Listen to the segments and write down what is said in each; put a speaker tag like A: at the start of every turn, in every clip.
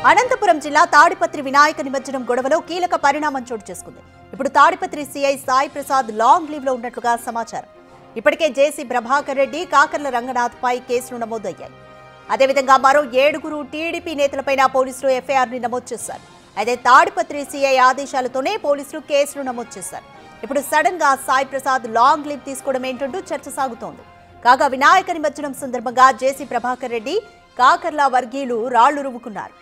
A: అనంతపురం జిల్లా తాడిపత్రి వినాయక నిమజ్జనం గొడవలో కీలక పరిణామం చోటు చేసుకుంది. ఇప్పుడు Tadipatri CI Sai Prasad long leave లో ఉన్నట్లుగా సమాచారం. ఇప్పటికే జేసీ ప్రభాకర్ రెడ్డి, కాకర్ల రంగనాథ్ పై కేసులు నమోదయ్యాయి. అదేవిధంగా మరో 7 టీడీపీ నేతలపైన పోలీసులు ఎఫ్ఐఆర్ ని నమోదు చేశారు. అయితే తాడిపత్రి సీఐ ఆదేశాలతోనే పోలీసులు కేసులు నమోదు చేశారు. ఇప్పుడు సడన్ గా సాయి ప్రసాద్ లాంగ్ లీవ్ తీసుకోవడం ఏంటంటూ చర్చ సాగుతోంది. కాగా వినాయక నిమజ్జనం సందర్భంగా జేసీ ప్రభాకర్ రెడ్డి, కాకర్ల వర్గీయులు రాళ్లు రువ్వుకున్నారు.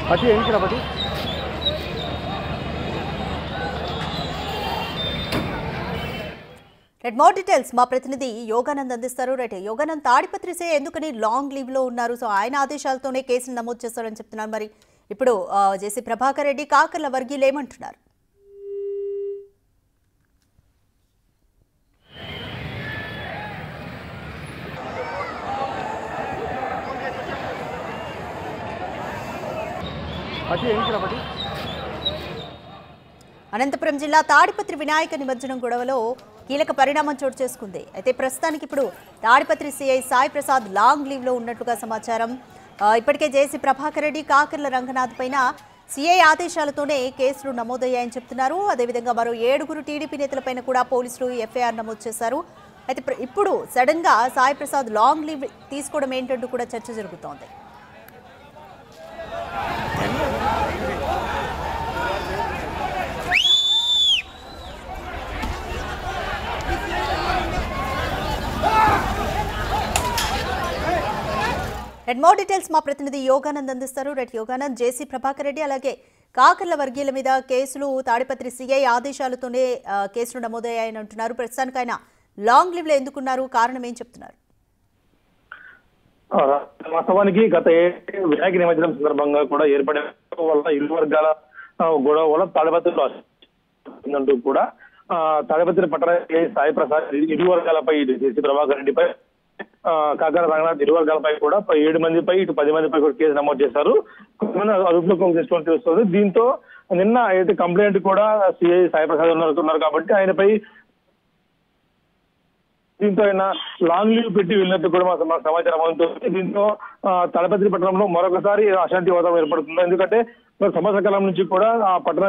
B: పట్టి ఏంటి పట్టి
A: రెడ్ మోర్ డీటెయిల్స్ మా ప్రతినిధి యోగానంద్ అందిస్తారు. రైట్ యోగానంద్, తాడిపత్రి సే ఎందుకని లాంగ్ లీవ్ లో ఉన్నారు? సో ఆయన ఆదేశాలతోనే కేసులు నమోదు చేస్తారని చెప్తున్నారు. మరి ఇప్పుడు జేసీ ప్రభాకర్ రెడ్డి, కాకర్ల వర్గీయులు ఏమంటున్నారు? అనంతపురం జిల్లా తాడిపత్రి వినాయక నిమజ్జనం గొడవలో కీలక పరిణామం చోటు చేసుకుంది. అయితే ప్రస్తుతానికి ఇప్పుడు Tadipatri CI Sai Prasad long leave లో ఉన్నట్లుగా సమాచారం. ఇప్పటికే జేసీ ప్రభాకర్ రెడ్డి, కాకర్ల రంగనాథ్ పైన సీఐ ఆదేశాలతోనే కేసులు నమోదయ్యాయని చెప్తున్నారు. అదేవిధంగా మరో 7 టీడీపీ నేతలపైన కూడా పోలీసులు ఎఫ్ఐఆర్ నమోదు చేశారు. అయితే ఇప్పుడు సడన్ గా సాయి ప్రసాద్ లాంగ్ లీవ్ తీసుకోవడం ఏంటంటూ కూడా చర్చ జరుగుతోంది. రెడ్ మోర్ డీటెయిల్స్ మా ప్రతినిధి యోగానంద్ అందిస్తారు. రెడ్ యోగానంద్, జేసీ ప్రభాకర్ రెడ్డి అలాగే కాకర్ల వర్గీయుల మీద కేసులు తాడిపత్రి సీఐ ఆదేశాలతోనే కేసులు నమోదయ్యాయని అంటున్నారు. ప్రస్తుతానికి ఆయన లాంగ్ లీవ్ లో ఎందుకున్నారు? కారణం ఏం చెప్తున్నారు?
B: వాస్తవానికి గత వినాయక నిమజ్జనం సందర్భంగా కూడా ఏర్పడిన వల్ల ఇరు వర్గాల గొడవ వల్ల తాడిపత్రిలో అంటూ కూడా తాడిపత్రి పట్టణ సాయి ప్రసాద్ ఇరు వర్గాలపై జేసీ ప్రభాకర్ రెడ్డిపై, కాకర రంగనాథ్ ఇరు వర్గాలపై కూడా 7 మందిపై ఇటు 10 మందిపై కూడా కేసు నమోదు చేశారు. కొంతమంది అదుపులోకి తెచ్చుకొని తెలుస్తుంది. దీంతో నిన్న అయితే కంప్లైంట్ కూడా సిఐ సాయి ప్రసాద్ ఉన్నారు కాబట్టి ఆయనపై దీంతో ఆయన లాంగ్ లీవ్ పెట్టి వెళ్ళినట్టు కూడా మాకు సమాచారం అందుతుంది. దీంతో తాడిపత్రి పట్టణంలో మరొకసారి అశాంతి వాతావరణం ఏర్పడుతుంది. ఎందుకంటే సంవత్సర కాలం నుంచి కూడా ఆ పట్టణ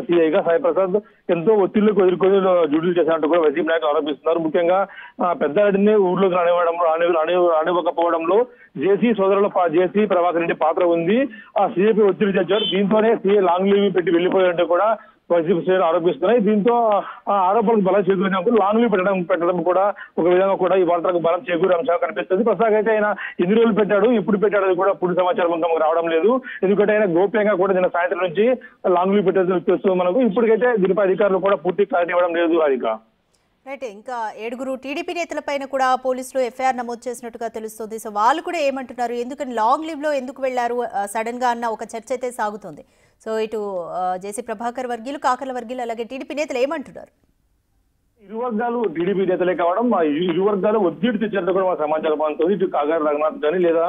B: సీఐగా సాయి ప్రసాద్ ఎంతో ఒత్తిళ్లకు ఎదుర్కొని డ్యూటీలు చేసినట్టు కూడా వైసీపీ నాయకులు ఆరోపిస్తున్నారు. ముఖ్యంగా పెద్దారెడ్డిని ఊర్లోకి రానివ్వకపోవడంలో జేసీ జేసీ ప్రభాకర్ రెడ్డి పాత్ర ఉంది. ఆ సీఐపై ఒత్తిడి తెచ్చారు. దీంతోనే సీఐ లాంగ్ లీవ్ పెట్టి వెళ్లిపోయారంటూ కూడా వైసీపీ శ్రేణులు ఆరోపిస్తున్నాయి. దీంతో ఆ ఆరోపణలకు బలం చేకూరినప్పుడు లాంగ్ లీవ్ పెట్టడం కూడా ఒక విధంగా కూడా ఈ వార్తలకు బలం చేకూరే అంశంగా కనిపిస్తుంది. ప్రస్తుతం అయితే ఆయన ఎన్ని రోజులు పెట్టాడు, ఇప్పుడు పెట్టాడు అది కూడా పూర్తి సమాచారం మనకు రావడం లేదు. ఎందుకంటే ఆయన గోప్యంగా కూడా నిన్న సాయంత్రం నుంచి లాంగ్ లీవ్ పెట్టేది తెలుస్తుంది మనకు. ఇప్పటికైతే దీనిపై అధికారులు కూడా పూర్తి క్లారిటీ ఇవ్వడం లేదు. అధిక
A: రైట్, ఇంకా 7 టీడీపీ నేతలపైన కూడా పోలీసులు ఎఫ్ఐఆర్ నమోదు చేసినట్టుగా తెలుస్తుంది. సో వాళ్ళు కూడా ఏమంటున్నారు? ఎందుకని లాంగ్ లీవ్ లో ఎందుకు వెళ్లారు సడన్ గా అన్న ఒక చర్చ అయితే సాగుతుంది. సో ఇటు జేసీ ప్రభాకర్ వర్గీయులు, కాకర్ల వర్గీయులు అలాగే టీడీపీ నేతలు ఏమంటున్నారు?
B: ఇరు వర్గాలు టీడీపీ నేతలే కావడం, ఇరు వర్గాలు ఒత్తిడి తెచ్చినట్టు కూడా మాకు సమాచారం అందుతుంది. ఇటు కాకర రంగనాథ్ కానీ లేదా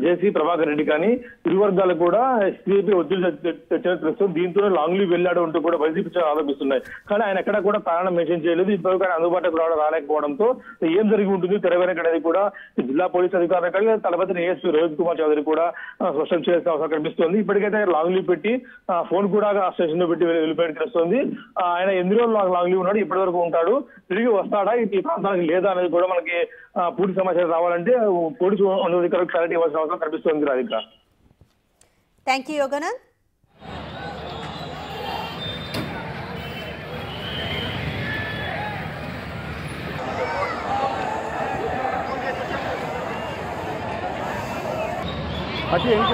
B: జేసీ ప్రభాకర్ రెడ్డి కానీ ఇరు వర్గాలు కూడా సిఐపీ ఒత్తిడి తెచ్చినట్టు తెలుస్తుంది. దీంతో లాంగ్ లీవ్ వెళ్ళాడు అంటూ కూడా వైసీపీ ఆరోపిస్తున్నాయి. కానీ ఆయన ఎక్కడ కూడా కారణం మెన్షన్ చేయలేదు. ఇంతవరకు ఆయన అందుబాటులోకి రాలేకపోవడంతో ఏం జరిగి ఉంటుంది తెరవేరకనేది కూడా జిల్లా పోలీసు అధికారులు కానీ తలపతి ఏఎస్పీ రోహిత్ కుమార్ చౌదరి కూడా స్పష్టం చేయాల్సిన అవసరం కనిపిస్తుంది. ఇప్పటికైతే లాంగ్ లీవ్ పెట్టి ఫోన్ కూడా స్టేషన్ లో పెట్టి వెళ్ళిపోయినట్టు తెలుస్తుంది. ఆయన ఎన్ని రోజులు లాంగ్ లీవ్ ఉన్నాడు, ఇప్పటి వరకు ఉంటాడు, తిరిగి వస్తాడా ఈ ప్రాంతానికి లేదా అనేది కూడా మనకి పూర్తి సమాచారం రావాలంటే పోలీసు అధికారులకు క్లారిటీ ఇవ్వాల్సిన అవసరం కనిపిస్తుంది. Radhika,
A: thank you Yoganand.
B: పట్టి ఏంటి